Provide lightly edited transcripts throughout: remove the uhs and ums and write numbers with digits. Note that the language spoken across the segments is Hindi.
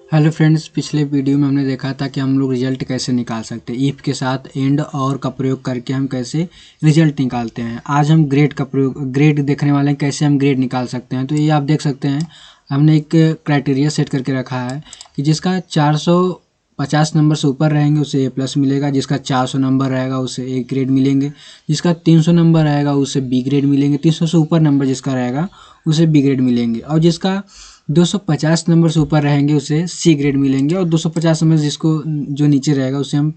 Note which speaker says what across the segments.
Speaker 1: हेलो फ्रेंड्स, पिछले वीडियो में हमने देखा था कि हम लोग रिजल्ट कैसे निकाल सकते हैं। इफ़ के साथ एंड और का प्रयोग करके हम कैसे रिजल्ट निकालते हैं। आज हम ग्रेड देखने वाले हैं, कैसे हम ग्रेड निकाल सकते हैं। तो ये आप देख सकते हैं, हमने एक क्राइटेरिया सेट करके रखा है कि जिसका 450 नंबर से ऊपर रहेंगे उसे ए प्लस मिलेगा, जिसका 400 नंबर रहेगा उसे ए ग्रेड मिलेंगे, जिसका 300 नंबर रहेगा उसे बी ग्रेड मिलेंगे, 300 से ऊपर नंबर जिसका रहेगा उसे बी ग्रेड मिलेंगे, और जिसका 250 नंबर से ऊपर रहेंगे उसे सी ग्रेड मिलेंगे, और 250 नंबर जिसको जो नीचे रहेगा उसे हम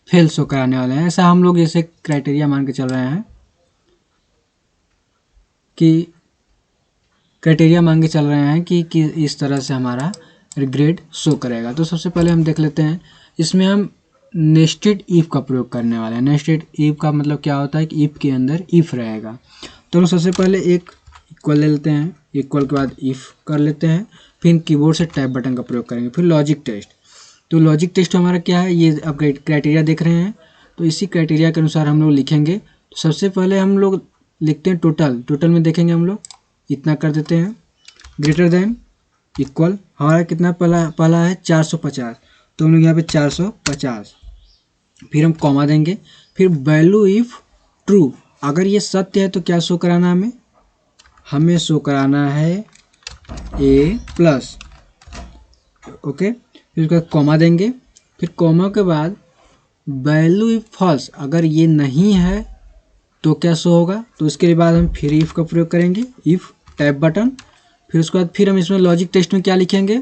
Speaker 1: फेल शो कराने वाले हैं। ऐसा हम लोग जैसे क्राइटेरिया मान के चल रहे हैं कि इस तरह से हमारा ग्रेड शो करेगा। तो सबसे पहले हम देख लेते हैं, इसमें हम नेस्टेड इफ का प्रयोग करने वाले हैं। नेस्टेड इफ का मतलब क्या होता है कि इफ के अंदर इफ रहेगा। तो हम सबसे पहले एक इक्वल ले लेते हैं, इक्वल के बाद इफ कर लेते हैं, फिर कीबोर्ड से टैब बटन का प्रयोग करेंगे, फिर लॉजिक टेस्ट। तो लॉजिक टेस्ट हमारा क्या है, ये आप क्राइटेरिया देख रहे हैं, तो इसी क्राइटेरिया के अनुसार हम लोग लिखेंगे। तो सबसे पहले हम लोग लिखते हैं टोटल में देखेंगे हम लोग इतना कर देते हैं, ग्रेटर देन इक्वल हमारा कितना पहला है 450, तो हम लोग यहाँ पे 450, फिर हम कॉमा देंगे, फिर वैल्यू इफ ट्रू, अगर ये सत्य है तो क्या शो कराना हमें शो कराना है ए प्लस। ओके, फिर उसका कॉमा देंगे, फिर कॉमा के बाद वैल्यू इफ फॉल्स, अगर ये नहीं है तो क्या शो होगा। तो इसके बाद हम फिर इफ का प्रयोग करेंगे, इफ टैब बटन, फिर उसके बाद फिर हम इसमें लॉजिक टेस्ट में क्या लिखेंगे,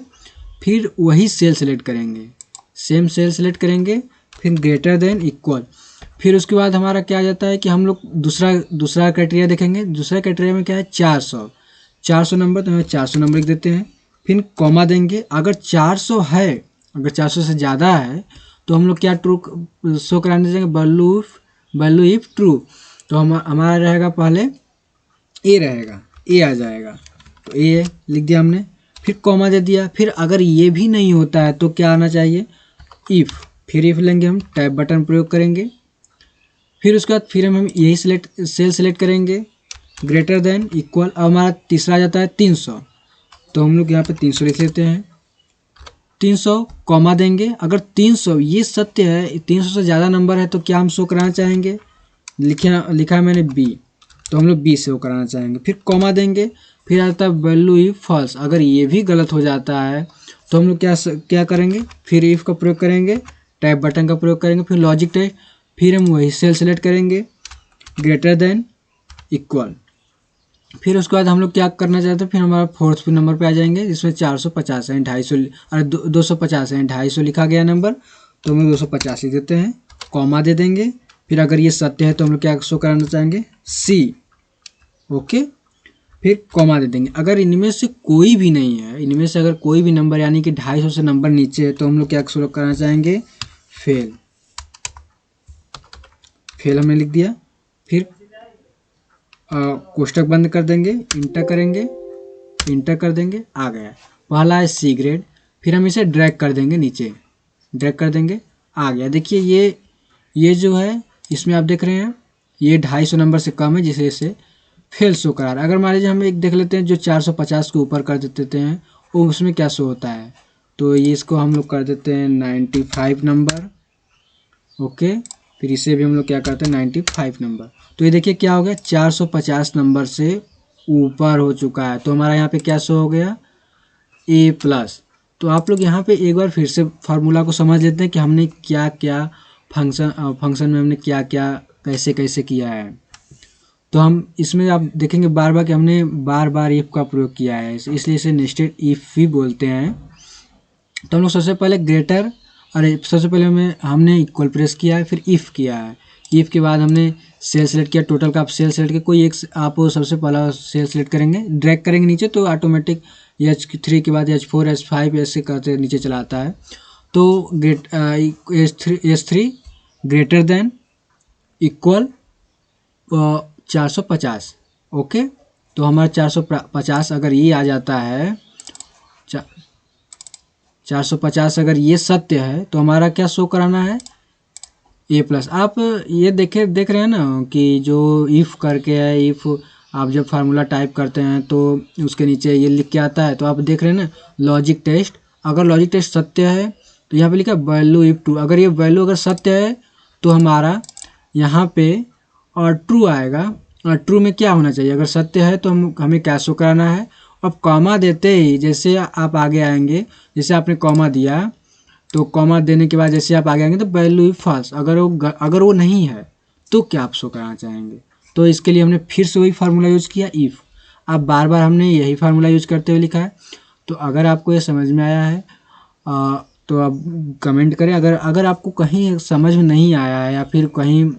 Speaker 1: फिर वही सेल सेलेक्ट करेंगे, सेम सेल सेलेक्ट करेंगे, फिर ग्रेटर देन इक्वल। फिर उसके बाद हमारा क्या आ जाता है कि हम लोग दूसरा क्राइटेरिया देखेंगे। दूसरा क्राइटेरिया में क्या है 400 नंबर, तो हमें 400 नंबर लिख देते हैं, फिर कॉमा देंगे। अगर 400 है, अगर 400 से ज़्यादा है तो हम लोग क्या ट्रू शो कराने देंगे, वैल्यू इफ ट्रू। तो हमारा रहेगा पहले ए रहेगा, ए आ जाएगा, तो ए लिख दिया हमने, फिर कॉमा दे दिया। फिर अगर ये भी नहीं होता है तो क्या आना चाहिए, इफ़, फिर इफ लेंगे, हम टैब बटन प्रयोग करेंगे, फिर उसके बाद फिर हम यही सेल सेलेक्ट करेंगे, ग्रेटर देन इक्वल। अब हमारा तीसरा आ जाता है 300, तो हम लोग यहाँ पे 300 लिख लेते हैं, 300 कॉमा देंगे। अगर 300 ये सत्य है, 300 से ज़्यादा नंबर है तो क्या हम शो कराना चाहेंगे, लिखा है मैंने बी, तो हम लोग बी शो कराना चाहेंगे, फिर कॉमा देंगे। फिर आता है वैल्यू इफ फॉल्स, अगर ये भी गलत हो जाता है तो हम लोग क्या करेंगे, फिर इफ का प्रयोग करेंगे, टैब बटन का प्रयोग करेंगे, फिर लॉजिक टेस्ट, फिर हम वही सेल सेलेक्ट करेंगे, ग्रेटर देन इक्वल। फिर उसके बाद हम लोग क्या करना चाहते हैं, फिर हमारा फोर्थ नंबर पे आ जाएंगे, जिसमें 450 है, 250, अरे 250 है, 250 लिखा गया नंबर, तो हम लोग 250 लिख देते हैं, कॉमा दे देंगे। फिर अगर ये सत्य है तो हम लोग क्या शो कराना चाहेंगे, सी। ओके, फिर कॉमा दे देंगे। अगर इनमें से कोई भी नहीं है, इनमें से अगर कोई भी नंबर यानी कि 250 से नंबर नीचे है, तो हम लोग क्या शो कराना चाहेंगे, फेल। फेल हमने लिख दिया, फिर कोष्टक बंद कर देंगे, इंटर कर देंगे, आ गया। पहला है सी ग्रेड, फिर हम इसे ड्रैग कर देंगे नीचे, ड्रैग कर देंगे, आ गया। देखिए ये जो है, इसमें आप देख रहे हैं ये 250 नंबर से कम है, जिसे इसे फेल शो करा रहा है। अगर मान लीजिए हम एक देख लेते हैं जो 450 के ऊपर कर देते हैं, वो उसमें क्या शो होता है, तो ये इसको हम लोग कर देते हैं 95 नंबर। ओके, फिर इसे भी हम लोग क्या करते हैं 95 नंबर। तो ये देखिए क्या हो गया, 450 नंबर से ऊपर हो चुका है, तो हमारा यहाँ पे क्या शो हो गया, ए प्लस। तो आप लोग यहाँ पे एक बार फिर से फार्मूला को समझ लेते हैं कि हमने क्या क्या फंक्शन में हमने क्या क्या कैसे कैसे किया है। तो हम इसमें आप देखेंगे बार बार कि हमने बार बार इफ़ का प्रयोग किया है, इसलिए इसे नेस्टेड इफ़ भी बोलते हैं। तो हम लोग सबसे पहले ग्रेटर, अरे सबसे पहले हमने इक्वल प्रेस किया है, फिर इफ़ किया है, इफ़ के बाद हमने सेल सेलेक्ट किया, टोटल का आप सेल सेलेक्ट किया, कोई एक आप सबसे पहला सेल सेलेक्ट करेंगे, ड्रैग करेंगे नीचे, तो ऑटोमेटिक H3 के बाद H4 H5 ऐसे करते नीचे चला आता है। तो H3 greater than equal 450। Okay, तो हमारा 450 अगर ये आ जाता है, 450 अगर ये सत्य है तो हमारा क्या शो कराना है, ए प्लस। आप ये देख रहे हैं ना कि जो इफ़ करके है, इफ़ आप जब फार्मूला टाइप करते हैं तो उसके नीचे ये लिख के आता है, तो आप देख रहे हैं ना लॉजिक टेस्ट अगर लॉजिक टेस्ट सत्य है तो यहाँ पे लिखा है वैल्यू इफ ट्रू, अगर ये वैल्यू अगर सत्य है तो हमारा यहाँ पे और ट्रू आएगा। और ट्रू में क्या होना चाहिए, अगर सत्य है तो हमें क्या शो कराना है। अब कॉमा देते ही जैसे आप आगे आएंगे, जैसे आपने कॉमा दिया तो कॉमा देने के बाद जैसे आप आगे आएंगे तो वैल्यू इफ फॉल्स, अगर वो नहीं है तो क्या आप शो कराना चाहेंगे। तो इसके लिए हमने फिर से वही फार्मूला यूज़ किया इफ़। अब बार बार हमने यही फार्मूला यूज़ करते हुए लिखा है। तो अगर आपको ये समझ में आया है तो आप कमेंट करें। अगर आपको कहीं समझ में नहीं आया है या फिर कहीं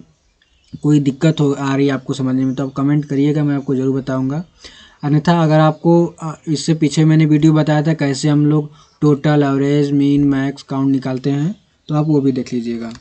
Speaker 1: कोई दिक्कत हो आ रही है आपको समझने में तो आप कमेंट करिएगा, मैं आपको ज़रूर बताऊंगा। अन्यथा अगर आपको इससे पीछे मैंने वीडियो बताया था कैसे हम लोग total, average, mean, max, count निकालते हैं तो आप वो भी देख लीजिएगा।